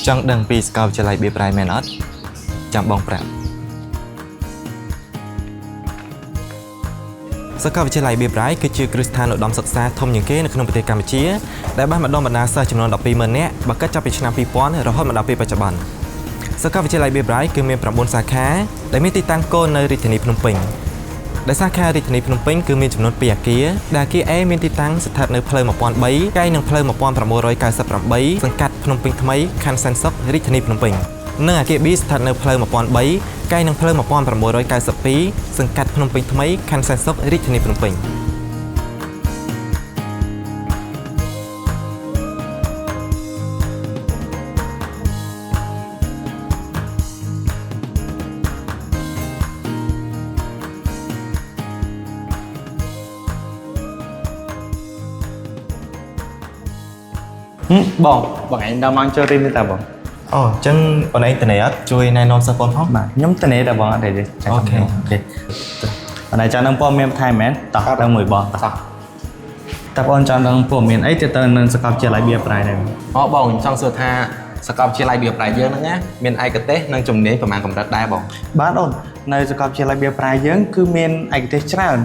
ចង់ដឹងពីសាកលវិទ្យាល័យបៀប្រៃមែនអត់ចាំបងប្រាប់សាកលវិទ្យាល័យបៀប្រៃគឺជាគ្រឹះស្ថានឧត្តមសិក្សាធំជាងគេនៅក្នុងប្រទេសកម្ពុជាដែលបានបណ្ដុះបណ្ដាលសិស្សចំនួន 120,000 នាក់បើគិតចាប់ពីឆ្នាំ 2000 រហូតមកដល់ពេលបច្ចុប្បន្នសាកលវិទ្យាល័យបៀប្រៃគឺមាន 9 សាខាដែលមានទីតាំងគោលនៅរាជធានីភ្នំពេញដែលសាខារាជធានីភ្នំពេញគឺមានចំនួន 2 អគារដែលអគារ A មានទីតាំងស្ថិតនៅផ្លូវ 1003 កាយនឹងផ្លូវ 1998 សង្កាត់ភ្នំពេញថ្មីខណ្ឌសែនសុខរាជធានីភ្នំពេញនិងអគារ B ស្ថិតនៅផ្លូវ 1003 កាយនឹងផ្លូវ 1992 សង្កាត់ភ្នំពេញថ្មីខណ្ឌសែនសុខរាជធានីភ្នំពេញបងឯងដល់មកចូលរៀនទេតាបងអូអញ្ចឹងបងឯងតនេអត់ជួយណែនាំសិស្សបងផងបាទខ្ញុំតនេតែបងអត់ទេអូខេបងឯងចង់នឹងព័ត៌មានបន្ថែមមែនតោះដល់មួយបងតោះតើបងចង់នឹងព័ត៌មានអីទៅនឹងសាកលវិទ្យាល័យបៀប្រៃដែរបងចង់សួរថាសាកលវិទ្យាល័យបៀប្រៃយើងហ្នឹងណាមានឯកទេសនិងជំនាញប្រមាណកម្រិតដែរបងបាទអូននៅសាកលវិទ្យាល័យបៀប្រៃយើងគឺមានឯកទេសច្រើន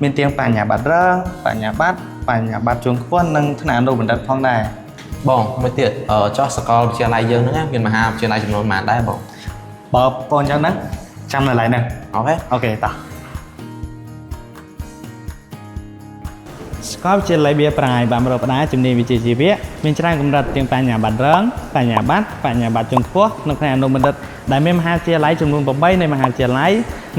មានទាំងបញ្ញាបត្ររងបញ្ញាបត្រជាន់ខ្ពស់និងថ្នាក់អនុបណ្ឌិតផងដែរបងមួយទៀតចោះសាកលវិទ្យាល័យយើងហ្នឹងមានមហាវិទ្យាល័យចំនួនប៉ុន្មានដែរបងបងអញ្ចឹងហ្នឹងចាំនៅឡើយហ្នឹងអូខេតោះសាកលវិទ្យាល័យបៀប្រៃបានបម្រើផ្ដល់ជំនាញវិជ្ជាជីវៈមានច្រើនកម្រិតទាំងបញ្ញាបត្ររងបញ្ញាបត្រជាន់ខ្ពស់និងថ្នាក់អនុបណ្ឌិតដែលមានមហាវិទ្យាល័យចំនួន8នៃមហាវិទ្យាល័យ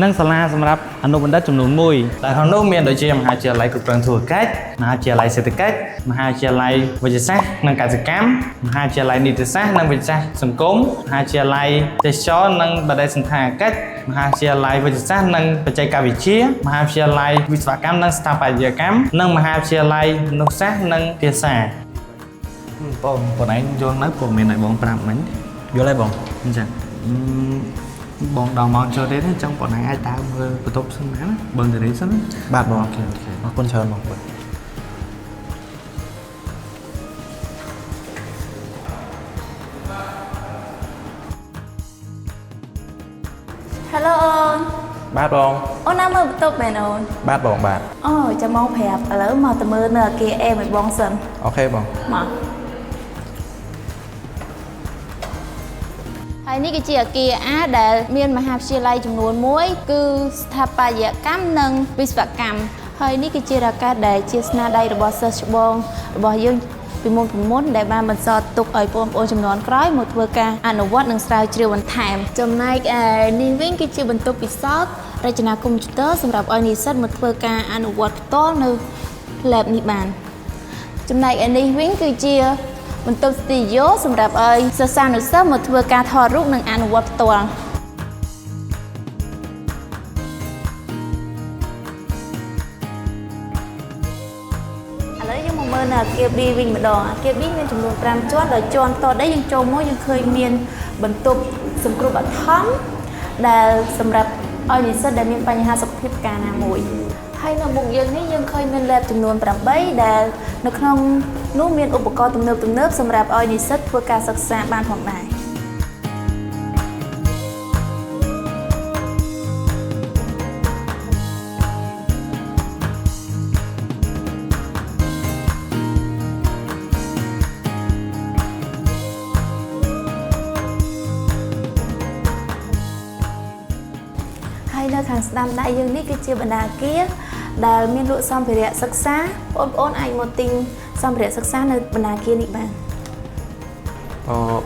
និងសាលាសម្រាប់អនុបណ្ឌិតចំនួន1ដែលក្នុងនោះមានដូចជាមហាវិទ្យាល័យគ្រប់គ្រងធុរកិច្ចមហាវិទ្យាល័យសេដ្ឋកិច្ចមហាវិទ្យាល័យវិទ្យាសាស្ត្រនិងកសិកម្មមហាវិទ្យាល័យនីតិសាស្ត្រនិងវិទ្យាសាស្ត្រសង្គមមហាវិទ្យាល័យទេសចរណ៍និងបដិសណ្ឋារកិច្ចមហាវិទ្យាល័យវិទ្យាសាស្ត្រនិងបច្ចេកវិទ្យាមហាវិទ្យាល័យវិស្វកម្មនិងស្ថាបត្យកម្មនិងមហាវិទ្យាល័យមនុស្សសាស្ត្រនិងភាសាបងឯងយល់នៅព័ត៌មានឲ្យបងប្រាប់មិញយល់ហើយបងអញ្ចឹងបងដល់មកចូលទេអញ្ចឹងបងឯងអាចដើរមើលបន្ទប់សិនណាបើទៅរៀនសិនបាទបងអូខេអរគុណច្រើនបងបាទ Hello អូនបាទបងអូនណាមើលបន្ទប់មែនអូនបាទបងបាទអូចាំមកប្រាប់ឥឡូវមកទៅមើលនៅអគារ A ឲ្យបងសិនអូខេបងមកហើយនេះគឺជាអគារ A ដែលមានមហាវិទ្យាល័យចំនួន1គឺស្ថាបត្យកម្មនិងវិស្វកម្មហើយនេះគឺជារ៉ាកែតដែលជាស្នាដៃរបស់សិស្សច្បងរបស់យើងពីមុនដែលបានបន្សល់ទុកឲ្យបងប្អូនចំនួនក្រោយមកធ្វើការអនុវត្តនិងស្រាវជ្រាវបន្ថែមចំណែកនេះវិញគឺជាបន្ទប់ពិសោធន៍រចនាកុំព្យូទ័រសម្រាប់ឲ្យនិស្សិតមកធ្វើការអនុវត្តផ្ទាល់នៅ lab នេះបានចំណែកឯនេះវិញគឺជាបន្ទប់ស្ទូឌីយោសម្រាប់ឲ្យសិស្សានុសិស្សមកធ្វើការថតរូបនិងអនុវត្តផ្ទាល់មើលនៅអគារ B វិញម្ដងអគារ B មានចំនួន5ជាន់ដោយជាន់តដីយើងចូលមកយើងឃើញមានបន្ទប់សង្គ្រោះបឋមដែលសម្រាប់ឲ្យនិស្សិតដែលមានបញ្ហាសុខភាពកាលណាមួយហើយនៅមុខយើងនេះយើងឃើញមាន lab ចំនួន8ដែលនៅក្នុងនោះមានឧបករណ៍ទំនើបសម្រាប់ឲ្យនិស្សិតធ្វើការសិក្សាបានផងដែរនៅខាងស្ដាំដៃយើងនេះគឺជាបណ្ដាគារដែលមានលក់សម្ភារៈសិក្សាបងប្អូនអាចមកទិញសម្ភារៈសិក្សានៅបណ្ដាគារនេះបាន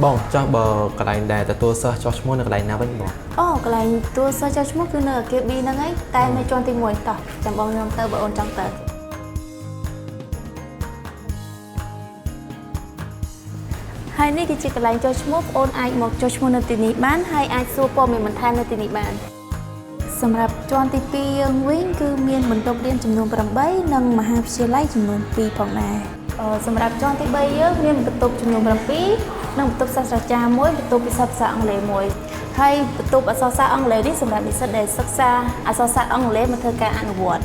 បងចោះបើកន្លែងដែលទទួលសិស្សចោះឈ្មោះនៅកន្លែងណាវិញបងកន្លែងទទួលសិស្សចោះឈ្មោះគឺនៅអគារ B ហ្នឹងឯងតែនៅជាន់ទី1តោះចាំបងខ្ញុំទៅបើអូនចង់ទៅហើយនេះគឺជាកន្លែងចុះឈ្មោះបងអូនអាចមកចុះឈ្មោះនៅទីនេះបានហើយអាចសួរព័ត៌មានបន្ថែមនៅទីនេះបានសម្រាប់ជាន់ទី2យើងវិញគឺមានបន្ទប់រៀនចំនួន8និងមហាវិទ្យាល័យចំនួន2ផងដែរសម្រាប់ជាន់ទី3យើងមានបន្ទប់ចំនួន7និងបន្ទប់សាស្ត្រាចារ្យ1បន្ទប់ពិសោធន៍ភាសាអង់គ្លេស1ហើយបន្ទប់អក្សរសាស្ត្រអង់គ្លេសនេះសម្រាប់និស្សិតដែលសិក្សាអក្សរសាស្ត្រអង់គ្លេសមកធ្វើការអនុវត្ត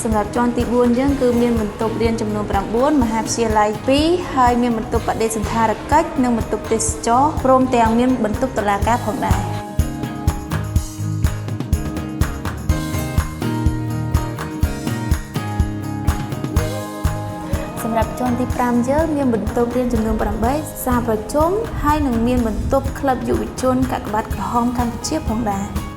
សម្រាប់ជាន់ទី4យើងគឺមានបន្ទប់រៀនចំនួន9 មហាវិទ្យាល័យ2ហើយមានបន្ទប់បដិសណ្ឋារកិច្ចនិងបន្ទប់ទេសចរណ៍ព្រមទាំងមានបន្ទប់តុលាការផងដែរសម្រាប់ជាន់ទី5យើងមានបន្ទប់រៀនចំនួន8 សារប្រជុំហើយនឹងមានបន្ទប់ក្លឹបយុវជនកាកបាទក្រហមកម្ពុជាផងដែរ